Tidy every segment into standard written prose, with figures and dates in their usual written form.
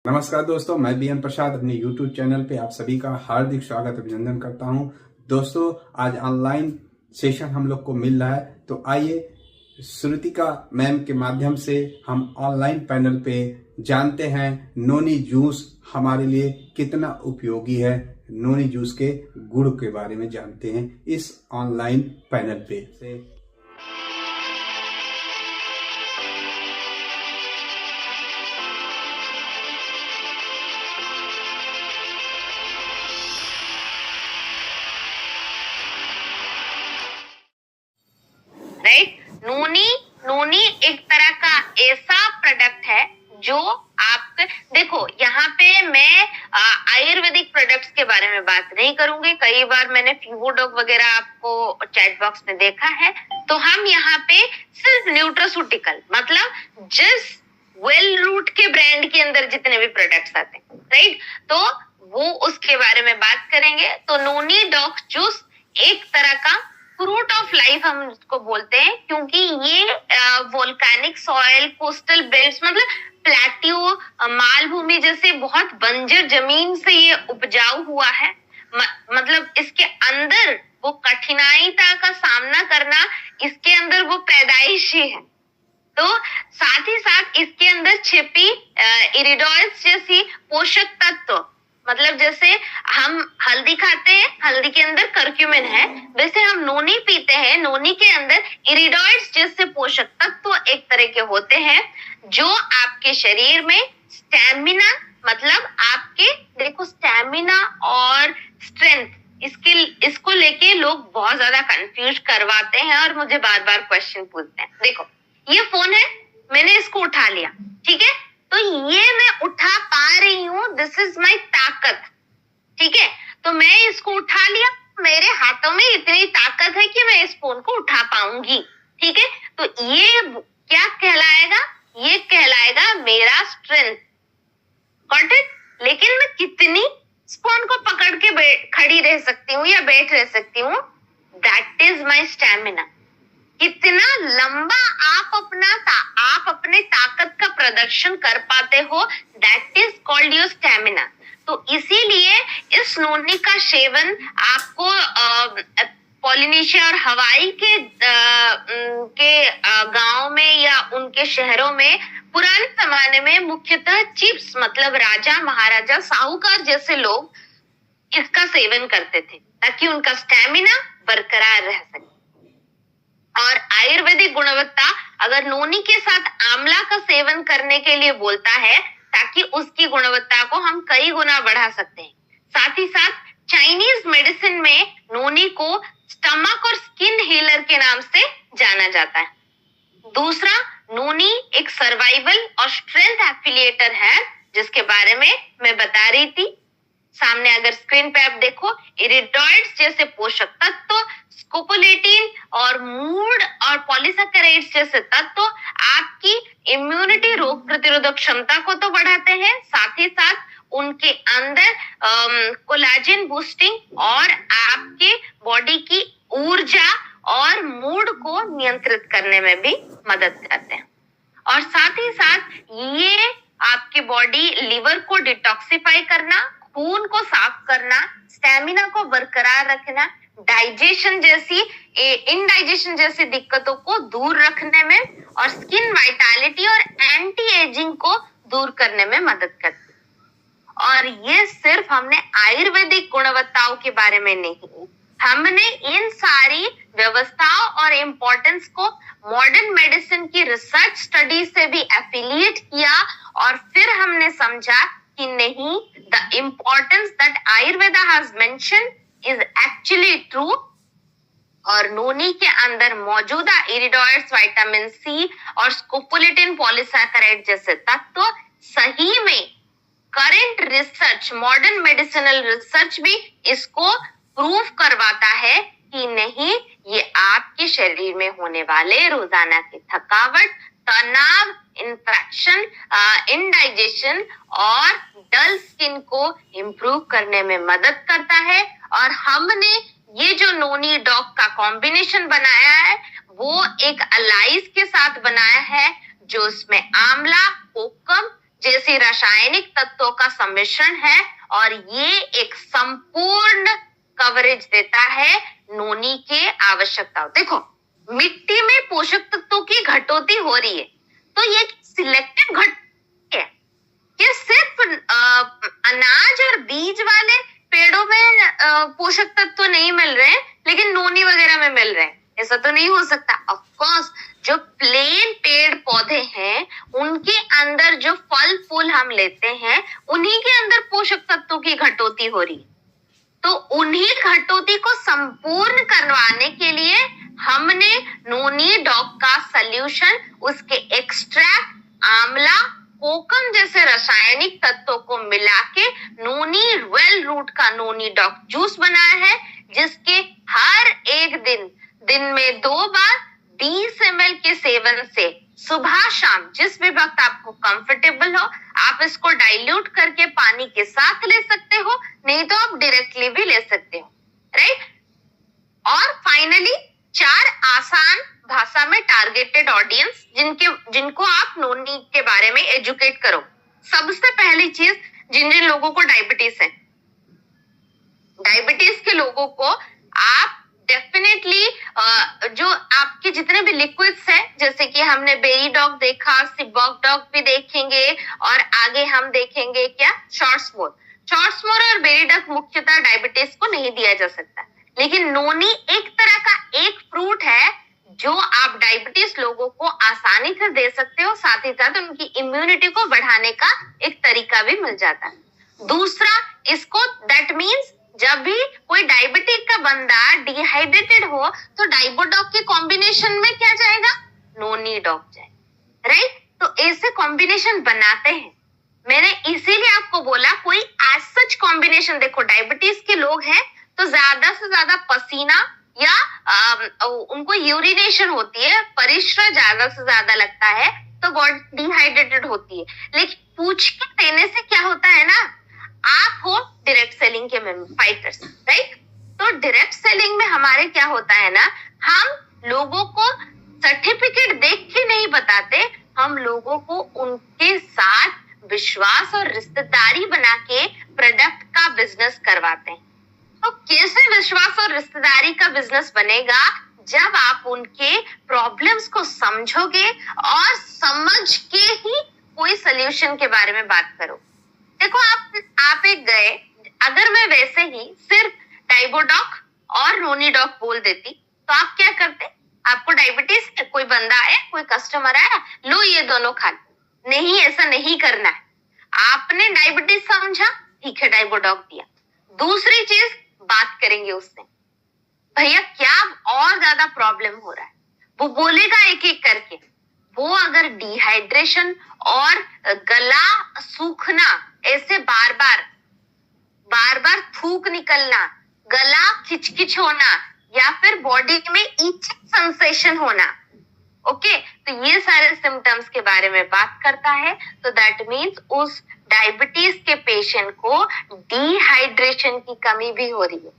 नमस्कार दोस्तों, मैं बी एन प्रसाद अपने YouTube चैनल पे आप सभी का हार्दिक स्वागत अभिनंदन करता हूं। दोस्तों, आज ऑनलाइन सेशन हम लोग को मिल रहा है, तो आइए श्रुतिका मैम के माध्यम से हम ऑनलाइन पैनल पे जानते हैं नोनी जूस हमारे लिए कितना उपयोगी है। नोनी जूस के गुण के बारे में जानते हैं इस ऑनलाइन पैनल पे। राइट। नोनी नोनी एक तरह का ऐसा प्रोडक्ट है जो आप देखो, यहाँ पे मैं आयुर्वेदिक प्रोडक्ट्स के बारे में बात नहीं करूंगी। कई बार मैंने फीवोडॉग वगैरह आपको चैट बॉक्स में देखा है, तो हम यहाँ पे सिर्फ न्यूट्रास्यूटिकल मतलब जिस वेल रूट के ब्रांड के अंदर जितने भी प्रोडक्ट्स आते हैं, राइट, तो वो उसके बारे में बात करेंगे। तो नोनी डॉग जूस एक तरह का फ्रूट ऑफ लाइफ हम उसको बोलते हैं, क्योंकि ये वोल्केनिक सॉइल, कोस्टल बेल्ट्स मतलब प्लेट्यू, मालभूमि जैसे बहुत बंजर जमीन से ये उपजाऊ हुआ है। मतलब इसके अंदर वो कठिनाईता का सामना करना इसके अंदर वो पैदाइशी है। तो साथ ही साथ इसके अंदर छिपी इरिडोइड्स जैसी पोषक तत्व, मतलब जैसे हम हल्दी खाते हैं, हल्दी के अंदर करक्यूमिन है, वैसे हम नोनी पीते हैं, नोनी के अंदर इरिडोइड्स जैसे पोषक तत्व एक तरह के होते हैं जो आपके शरीर में स्टैमिना, मतलब आपके देखो स्टैमिना और स्ट्रेंथ, इसको लेके लोग बहुत ज्यादा कंफ्यूज करवाते हैं और मुझे बार बार क्वेश्चन पूछते हैं। देखो, ये फोन है, मैंने इसको उठा लिया, ठीक है, तो ये मैं उठा पा रही हूं, दिस इज माई ताकत, ठीक है। तो मैं इसको उठा लिया, मेरे हाथों में इतनी ताकत है कि मैं इस फोन को उठा पाऊंगी, ठीक है। तो ये क्या कहलाएगा? ये कहलाएगा मेरा स्ट्रेंथ, गॉट इट। लेकिन मैं कितनी इस फोन को पकड़ के खड़ी रह सकती हूँ या बैठ रह सकती हूँ, दैट इज माई स्टैमिना। कितना लंबा आप अपने ताकत का प्रदर्शन कर पाते हो, that is called your stamina. तो इसीलिए इस नोनी का सेवन आपको पॉलिनेशिया और हवाई के गांव में या उनके शहरों में पुराने जमाने में मुख्यतः चिप्स मतलब राजा महाराजा साहूकार जैसे लोग इसका सेवन करते थे ताकि उनका स्टैमिना बरकरार रह सके। और आयुर्वेदिक गुणवत्ता अगर नोनी के साथ आंवला का सेवन करने के लिए बोलता है ताकि उसकी गुणवत्ता को हम कई गुना बढ़ा सकते हैं। साथ ही साथ चाइनीज मेडिसिन में नोनी को स्टमक और स्किन हीलर के नाम से जाना जाता है। दूसरा, नोनी एक सर्वाइवल और स्ट्रेंथ एफिलिएटर है, जिसके बारे में मैं बता रही थी। सामने अगर स्क्रीन पे आप देखो, इरिडोइड्स जैसे पोषक तत्व, स्कोपोलेटिन और मूड और पॉलीसैकेराइड्स जैसे तत्व आपकी इम्यूनिटी, रोग प्रतिरोधक क्षमता को तो बढ़ाते हैं, साथ ही साथ उनके अंदर कोलाजन बूस्टिंग और आपके बॉडी की ऊर्जा और मूड को नियंत्रित करने में भी मदद करते हैं। और साथ ही साथ ये आपकी बॉडी लिवर को डिटॉक्सिफाई करना, खून को साफ करना, स्टैमिना को बरकरार रखना, डाइजेशन जैसी इनडाइजेशन जैसी दिक्कतों को दूर रखने में और स्किन वाइटैलिटी और एंटी एजिंग को दूर करने में मदद करती है। और ये सिर्फ हमने आयुर्वेदिक गुणवत्ताओं के बारे में नहीं, हमने इन सारी व्यवस्थाओं और इम्पोर्टेंस को मॉडर्न मेडिसिन की रिसर्च स्टडी से भी एफिलिएट किया और फिर हमने समझा कि नहीं, the importance that Ayurveda has mentioned is actually true। और नोनी के अंदर मौजूदा इरिडोइड्स, विटामिन सी और स्कोपोलेटिन, पॉलीसैकेराइड जैसे तत्व सही में current research, modern medicinal research भी इसको प्रूव करवाता है कि नहीं, ये आपके शरीर में होने वाले रोजाना की थकावट, तनाव, इन्फेक्शन, इनडाइजेशन और डल स्किन को इम्प्रूव करने में मदद करता है। और हमने ये जो नोनी डॉग का कॉम्बिनेशन बनाया है वो एक अलाइज के साथ बनाया है, जो उसमें आंवला, कोकम, जैसे रासायनिक तत्वों का सम्मिश्रण है और ये एक संपूर्ण कवरेज देता है नोनी के आवश्यकताओं। देखो, मिट्टी में पोषक तत्वों की घटोती हो रही है, तो ये सिलेक्टिव घटोती है कि सिर्फ अनाज और बीज वाले पेड़ों में पोषक तत्व नहीं मिल रहे हैं लेकिन नोनी वगैरह में मिल रहे हैं, ऐसा तो नहीं हो सकता। ऑफ कोर्स जो प्लेन पेड़ पौधे हैं उनके अंदर जो फल फूल हम लेते हैं उन्हीं के अंदर पोषक तत्वों की घटोती हो रही है, तो उन्हीं घटोती को संपूर्ण करवाने के लिए हमने नोनी डॉक का सॉल्यूशन, उसके एक्सट्रैक्ट, आंवला, कोकम जैसे रासायनिक तत्वों को मिला के नोनी वेल रूट का नोनी डॉक जूस बनाया है, जिसके हर एक दिन में 2 बार 20 ml के सेवन से सुबह शाम जिस भी वक्त आपको कंफर्टेबल हो आप इसको डाइल्यूट करके पानी के साथ ले सकते हो, नहीं तो आप डायरेक्टली भी ले सकते हो, राइट। और फाइनली 4 आसान भाषा में टारगेटेड ऑडियंस जिनको आप नोनी के बारे में एजुकेट करो। सबसे पहली चीज, जिन जिन लोगों को डायबिटीज है, डायबिटीज के लोगों को आप डेफिनेटली जो आपके जितने भी लिक्विड्स हैं, जैसे कि हमने बेरी डॉग देखा, सिबॉक डॉग भी देखेंगे और आगे हम देखेंगे क्या, शॉर्ट्समोर और बेरी डॉग मुख्यतः डायबिटीज को नहीं दिया जा सकता, लेकिन नोनी एक तरह का एक फ्रूट है जो आप डायबिटीज लोगों को आसानी से दे सकते हो, साथ ही साथ उनकी इम्यूनिटी को बढ़ाने का एक तरीका भी मिल जाता है। दूसरा, इसको दैट मीन्स जब भी कोई डायबिटिक का बंदा डिहाइड्रेटेड हो तो डाइबोडॉक के कॉम्बिनेशन में क्या जाएगा, नोनी डॉक जाएगा, राइट। तो ऐसे कॉम्बिनेशन बनाते हैं, मैंने इसीलिए आपको बोला कोई एज सच कॉम्बिनेशन, देखो डायबिटीज के लोग हैं तो ज्यादा से ज्यादा पसीना या उनको यूरिनेशन होती है, परिश्रम ज्यादा से ज्यादा लगता है तो बॉडी डिहाइड्रेटेड होती है, लेकिन पूछ के देने से क्या होता है ना, आप हो डायरेक्ट सेलिंग के फाइटर्स, राइट। तो डायरेक्ट सेलिंग में हमारे क्या होता है ना, हम लोगों को सर्टिफिकेट देख के नहीं बताते, हम लोगों को उनके साथ विश्वास और रिश्तेदारी बना के प्रोडक्ट का बिजनेस करवाते हैं। तो कैसे विश्वास और रिश्तेदारी का बिजनेस बनेगा, जब आप उनके प्रॉब्लम्स को समझोगे और समझ के ही कोई सॉल्यूशन के बारे में बात करो। देखो आप एक गए, अगर मैं वैसे ही सिर्फ डाइबोडॉक और नोनी डॉक बोल देती तो आप क्या करते, आपको डायबिटीज है, कोई बंदा आया, कोई कस्टमर आया, लो ये दोनों खा लो, नहीं ऐसा नहीं करना है। आपने डायबिटीज समझा, ठीक है डाइबोडॉक दिया। दूसरी चीज बात करेंगे उससे, भैया क्या और ज्यादा प्रॉब्लम हो रहा है, वो बोलेगा एक एक करके। वो अगर डिहाइड्रेशन और गला सूखना, ऐसे बार बार थूक निकलना, गला खिचखिच होना या फिर बॉडी में इचिंग सेंसेशन होना, ओके, तो ये सारे सिम्टम्स के बारे में बात करता है। तो दैट मीन्स उस डायबिटीज के पेशेंट को डिहाइड्रेशन की कमी भी हो रही है,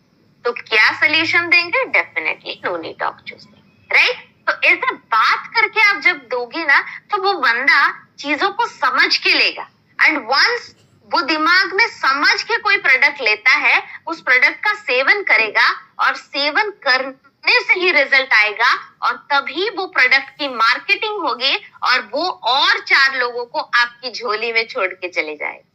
तो क्या सोल्यूशन देंगे, डेफिनेटली नोनी डॉक जूस देंगे, राइट। तो ऐसे बात करके आप जब दोगे ना तो वो बंदा चीजों को समझ के लेगा, एंड वंस वो दिमाग में समझ के कोई प्रोडक्ट लेता है, उस प्रोडक्ट का सेवन करेगा और सेवन करने से ही रिजल्ट आएगा, और तभी वो प्रोडक्ट की मार्केटिंग होगी और वो और 4 लोगों को आपकी झोली में छोड़ के चले जाएगा।